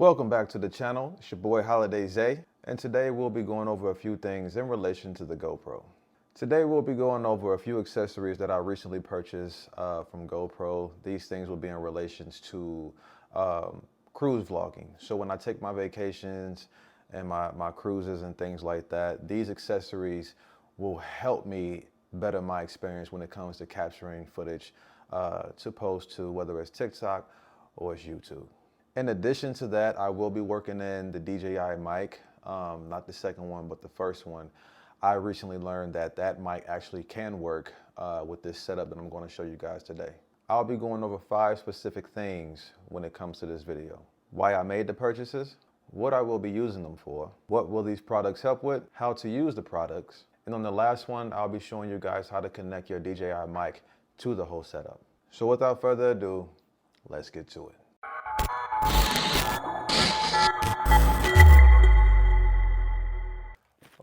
Welcome back to the channel. It's your boy Holiday Zay, and today we'll be going over a few things in relation to the GoPro. Today we'll be going over a few accessories that I recently purchased from GoPro. These things will be in relations to cruise vlogging. So when I take my vacations and my cruises and things like that, these accessories will help me better my experience when it comes to capturing footage to post to whether it's TikTok or it's YouTube. In addition to that, I will be working in the DJI mic, not the second one, but the first one. I recently learned that that mic actually can work with this setup that I'm going to show you guys today. I'll be going over 5 specific things when it comes to this video. Why I made the purchases, what I will be using them for, what will these products help with, how to use the products, and on the last one, I'll be showing you guys how to connect your DJI mic to the whole setup. So without further ado, let's get to it.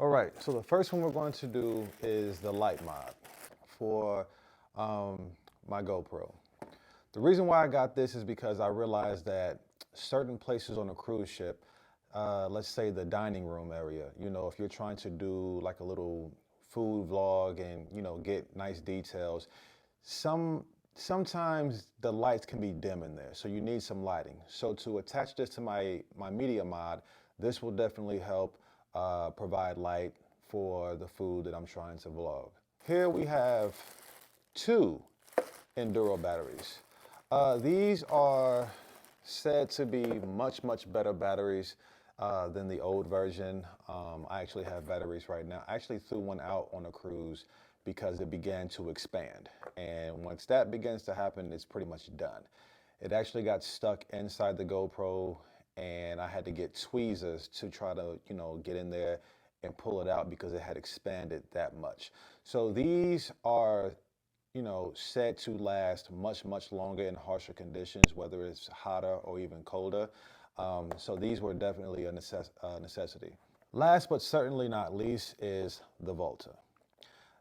All right, so the first one we're going to do is the light mod for my GoPro. The reason why I got this is because I realized that certain places on a cruise ship, let's say the dining room area, you know, if you're trying to do like a little food vlog and, you know, get nice details, sometimes the lights can be dim in there, so you need some lighting. So to attach this to my media mod, this will definitely help provide light for the food that I'm trying to vlog. Here we have 2 Enduro batteries. These are said to be much better batteries than the old version. I actually have batteries right now. I actually threw one out on a cruise because it began to expand. And once that begins to happen, it's pretty much done. It actually got stuck inside the GoPro and I had to get tweezers to try to, you know, get in there and pull it out because it had expanded that much. So these are, you know, said to last much longer in harsher conditions, whether it's hotter or even colder. So these were definitely a necessity. Last but certainly not least is the Volta.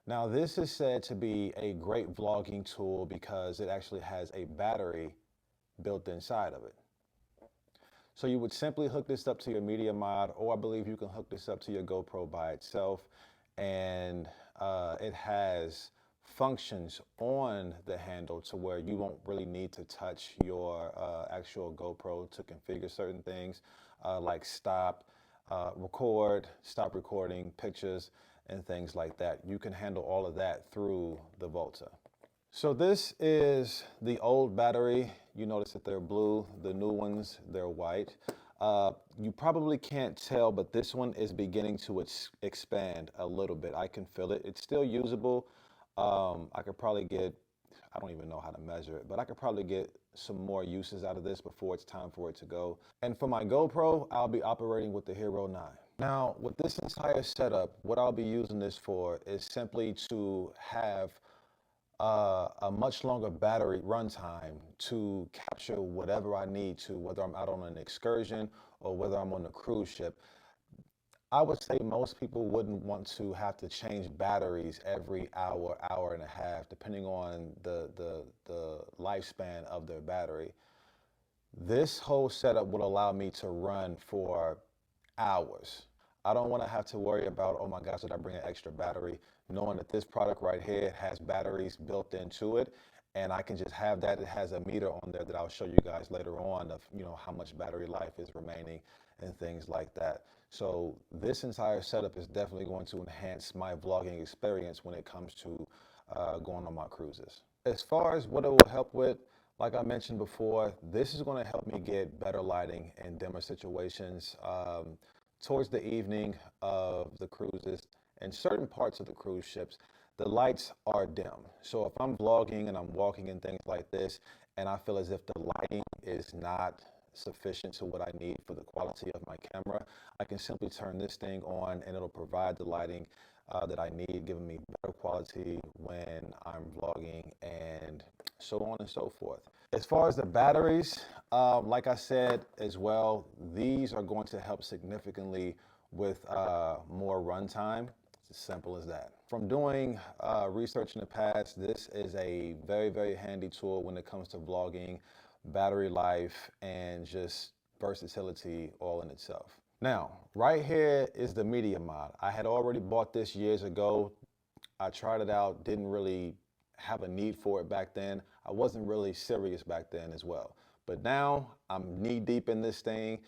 Now this is said to be a great vlogging tool because it actually has a battery built inside of it. So you would simply hook this up to your media mod, or I believe you can hook this up to your GoPro by itself. And it has functions on the handle to where you won't really need to touch your actual GoPro to configure certain things like stop recording pictures and things like that. You can handle all of that through the Volta. So this is the old battery. You notice that they're blue. The new ones, they're white. You probably can't tell, but this one is beginning to expand a little bit. I can feel it. It's still usable. I could probably get, I don't even know how to measure it, but I could probably get some more uses out of this before it's time for it to go. And for my GoPro, I'll be operating with the HERO9. Now, with this entire setup, what I'll be using this for is simply to have a much longer battery runtime to capture whatever I need to, whether I'm out on an excursion or whether I'm on a cruise ship. I would say most people wouldn't want to have to change batteries every hour and a half, depending on the lifespan of their battery. This whole setup will allow me to run for hours. I don't want to have to worry about, oh my gosh, did I bring an extra battery? Knowing that this product right here has batteries built into it, and I can just have that. It has a meter on there that I'll show you guys later on of, you know, how much battery life is remaining and things like that. So this entire setup is definitely going to enhance my vlogging experience when it comes to going on my cruises. As far as what it will help with, like I mentioned before, this is going to help me get better lighting in dimmer situations. Towards the evening of the cruises and certain parts of the cruise ships, the lights are dim. So if I'm vlogging and I'm walking and things like this, and I feel as if the lighting is not sufficient to what I need for the quality of my camera, I can simply turn this thing on and it'll provide the lighting that I need, giving me better quality when I'm vlogging and so on and so forth. As far as the batteries, like I said as well, these are going to help significantly with more runtime. It's as simple as that. From doing research in the past, this is a very handy tool when it comes to vlogging, battery life, and just versatility all in itself. Now, right here is the media mod. I had already bought this years ago. I tried it out, didn't really have a need for it back then. I wasn't really serious back then as well. But now I'm knee deep in this thing,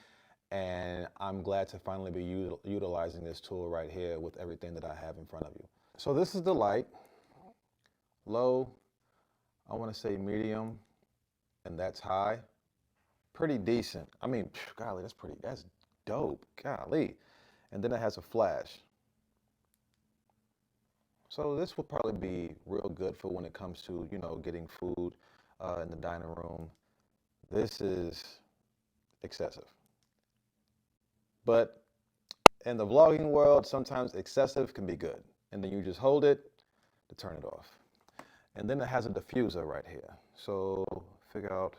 and I'm glad to finally be utilizing this tool right here with everything that I have in front of you. So this is the light, low, I want to say medium, and that's high. Pretty decent. I mean, golly, that's dope, golly. And then it has a flash. So this will probably be real good for when it comes to, you know, getting food in the dining room. This is excessive. But in the vlogging world, sometimes excessive can be good. And then you just hold it to turn it off. And then it has a diffuser right here. So figure out,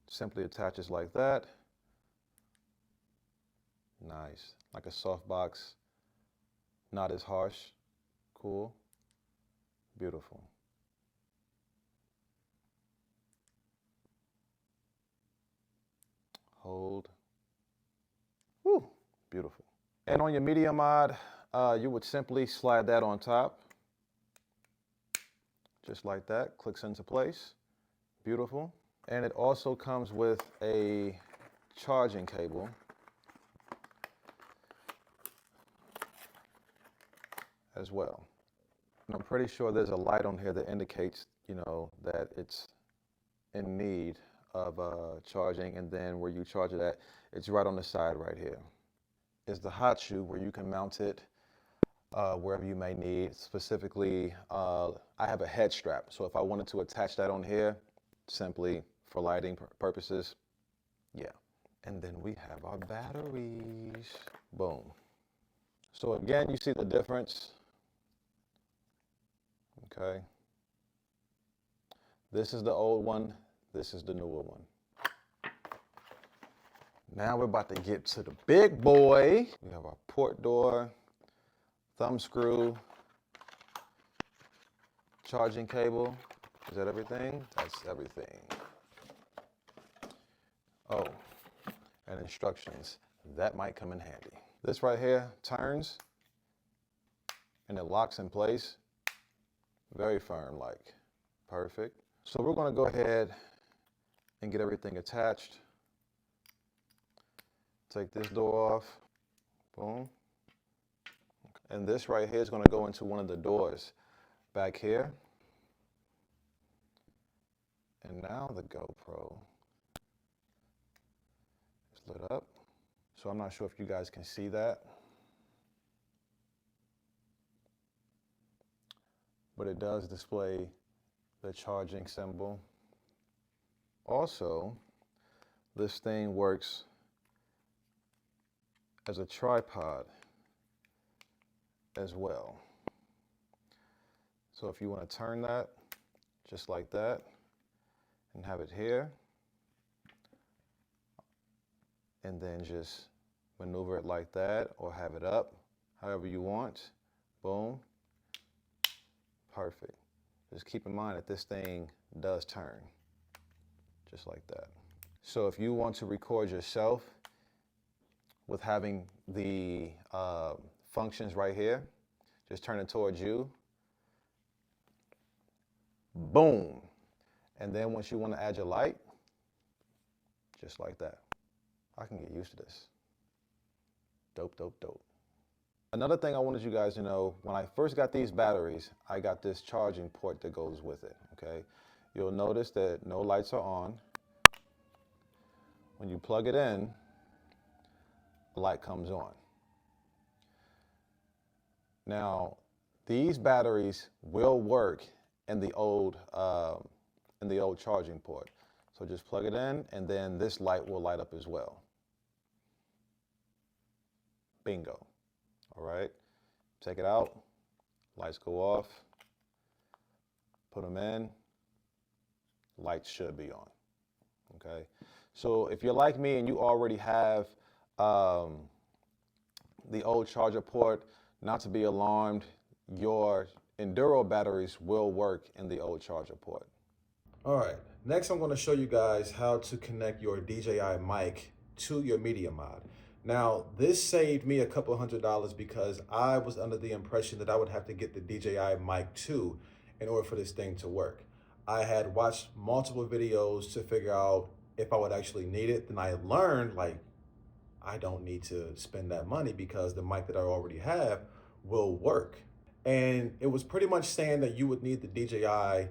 simply attaches like that. Nice, like a softbox, not as harsh. Cool, beautiful. Hold, woo, beautiful. And on your media mod, you would simply slide that on top, just like that, clicks into place, beautiful. And it also comes with a charging cable. As well. And I'm pretty sure there's a light on here that indicates, you know, that it's in need of charging, and then where you charge it at, it's right on the side right here. Is the hot shoe where you can mount it wherever you may need. Specifically, I have a head strap, so if I wanted to attach that on here, simply for lighting purposes, yeah. And then we have our batteries. Boom. So again, you see the difference. Okay. This is the old one. This is the newer one. Now we're about to get to the big boy. We have our port door, thumb screw, charging cable. Is that everything? That's everything. Oh, and instructions. That might come in handy. This right here turns and it locks in place. Very firm, like. Perfect. So we're going to go ahead and get everything attached. Take this door off. Boom. And this right here is going to go into one of the doors back here. And now the GoPro is lit up. So I'm not sure if you guys can see that, but it does display the charging symbol. Also, this thing works as a tripod as well. So if you want to turn that just like that and have it here, and then just maneuver it like that or have it up however you want. Boom. Perfect. Just keep in mind that this thing does turn just like that. So if you want to record yourself with having the functions right here, just turn it towards you. Boom. And then once you want to add your light, just like that. I can get used to this. Dope, dope, dope. Another thing I wanted you guys to know, when I first got these batteries, I got this charging port that goes with it, okay? You'll notice that no lights are on. When you plug it in, the light comes on. Now, these batteries will work in the old charging port. So just plug it in, and then this light will light up as well. Bingo. All right, take it out, lights go off, put them in, lights should be on, okay? So if you're like me and you already have the old charger port, not to be alarmed, your Enduro batteries will work in the old charger port. All right, next I'm going to show you guys how to connect your DJI mic to your media mod. Now, this saved me a couple $100 because I was under the impression that I would have to get the DJI Mic 2 in order for this thing to work. I had watched multiple videos to figure out if I would actually need it. Then I learned, like, I don't need to spend that money because the mic that I already have will work. And it was pretty much saying that you would need the DJI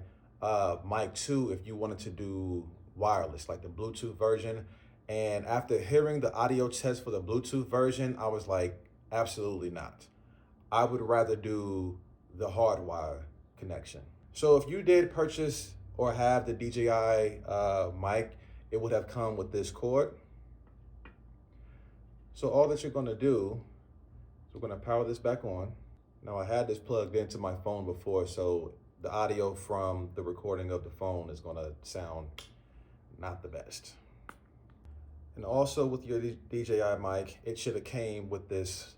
Mic 2 if you wanted to do wireless, like the Bluetooth version. And after hearing the audio test for the Bluetooth version, I was like, absolutely not. I would rather do the hardwire connection. So if you did purchase or have the DJI mic, it would have come with this cord. So all that you're gonna do is we're gonna power this back on. Now I had this plugged into my phone before, so the audio from the recording of the phone is gonna sound not the best. And also with your DJI mic, it should have came with this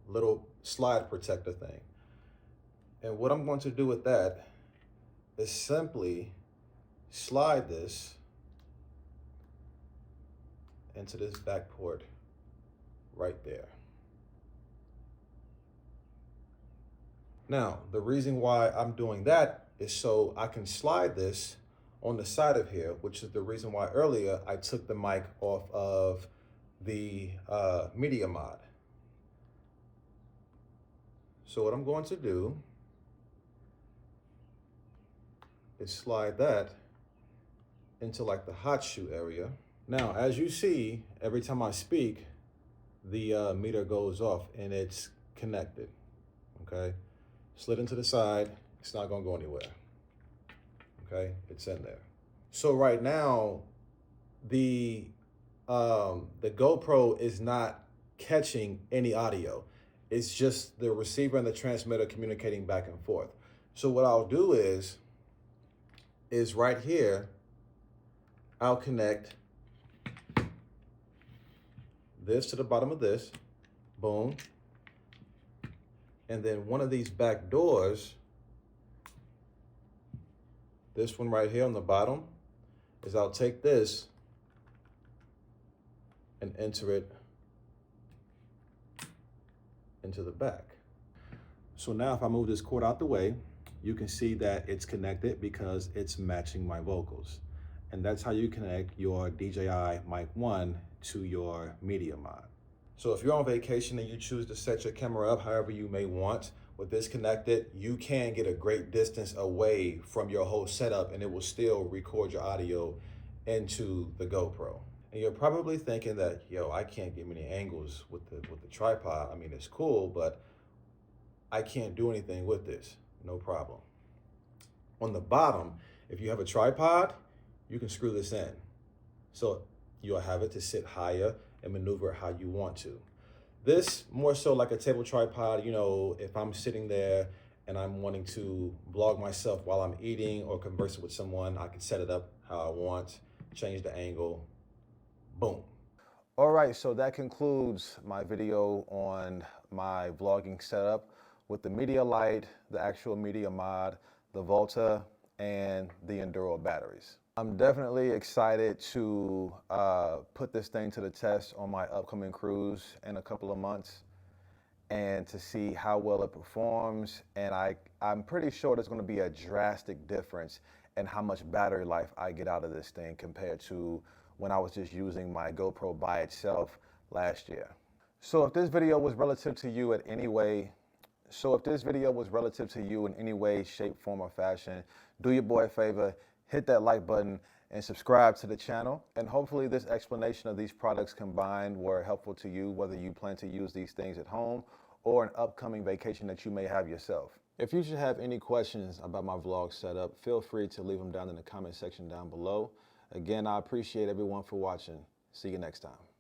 little slide protector thing. And what I'm going to do with that is simply slide this into this back port right there. Now, the reason why I'm doing that is so I can slide this on the side of here, which is the reason why earlier I took the mic off of the media mod. So what I'm going to do is slide that into like the hot shoe area. Now, as you see, every time I speak, the meter goes off and it's connected, okay? Slid into the side, it's not gonna go anywhere. Okay, it's in there. So right now, the GoPro is not catching any audio. It's just the receiver and the transmitter communicating back and forth. So what I'll do is right here, I'll connect this to the bottom of this, boom. And then one of these back doors, this one right here on the bottom, is I'll take this and enter it into the back. So now if I move this cord out the way, you can see that it's connected because it's matching my vocals. And that's how you connect your DJI Mic 1 to your media mod. So if you're on vacation and you choose to set your camera up however you may want, with this connected, you can get a great distance away from your whole setup and it will still record your audio into the GoPro. And you're probably thinking that, yo, I can't get many angles with the tripod. I mean, it's cool, but I can't do anything with this. No problem. On the bottom, if you have a tripod, you can screw this in. So you'll have it to sit higher and maneuver how you want to. This more so like a table tripod, you know, if I'm sitting there and I'm wanting to vlog myself while I'm eating or conversing with someone, I can set it up how I want, change the angle, boom. All right, so that concludes my video on my vlogging setup with the media light, the actual media mod, the Volta, and the Enduro batteries. I'm definitely excited to put this thing to the test on my upcoming cruise in a couple of months and to see how well it performs. And I'm pretty sure there's gonna be a drastic difference in how much battery life I get out of this thing compared to when I was just using my GoPro by itself last year. So if this video was relative to you in any way, shape, form, or fashion, do your boy a favor, hit that like button and subscribe to the channel. And hopefully this explanation of these products combined were helpful to you, whether you plan to use these things at home or an upcoming vacation that you may have yourself. If you should have any questions about my vlog setup, feel free to leave them down in the comment section down below. Again, I appreciate everyone for watching. See you next time.